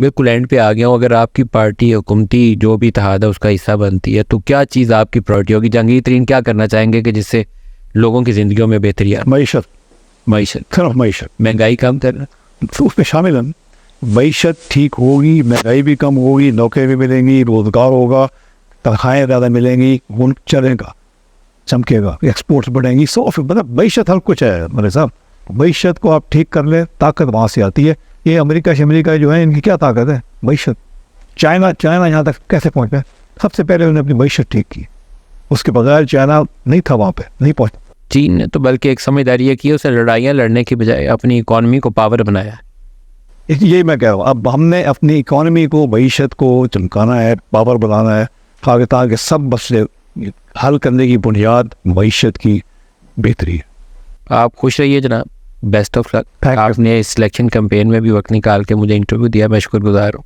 बिल्कुल एंड पे आ गया हूँ। अगर आपकी पार्टी हुकूमती जो भी इत्तेहाद है उसका हिस्सा बनती है तो क्या चीज़ आपकी प्रायोरिटी होगी? जहांगीर तरीन क्या करना चाहेंगे कि जिससे लोगों की ज़िंदगियों में बेहतरी आए? मईशत, मईशत, सिर्फ मईशत, महंगाई कम करना, तो उसमें शामिल है। मईशत ठीक होगी, महंगाई भी कम होगी, नौकरी भी मिलेंगी, रोज़गार होगा, तनख्वाहें ज़्यादा मिलेंगी, मुल्क चलेगा, चमकेगा, एक्सपोर्ट्स बढ़ेंगी। सो मतलब मईशत हर कुछ है मेरे साहब। मईशत को आप ठीक कर लें, ताकत वहाँ से आती है। ये अमेरिका जो है इनकी क्या ताकत है? मईशत। चाइना यहाँ तक कैसे पहुँच गया? सबसे पहले उन्होंने अपनी मईशत ठीक की, उसके बगैर चाइना नहीं था वहाँ पे, नहीं पहुँच। चीन ने तो बल्कि एक समझदारी ये की, उसे लड़ाइयाँ लड़ने की बजाय अपनी इकॉनमी को पावर बनाया। यही मैं कह रहा हूँ, अब हमने अपनी इकॉनमी को, मईशत को चमकाना है, पावर बनाना है, ताकि सब मसले हल करने की बुनियाद मईशत की बेहतरी है। आप खुश रहिए जनाब, best of luck. Thank you. आपने इस सिलेक्शन कैंपेन में भी वक्त निकाल के मुझे इंटरव्यू दिया, मैं शुक्रगुजार हूँ।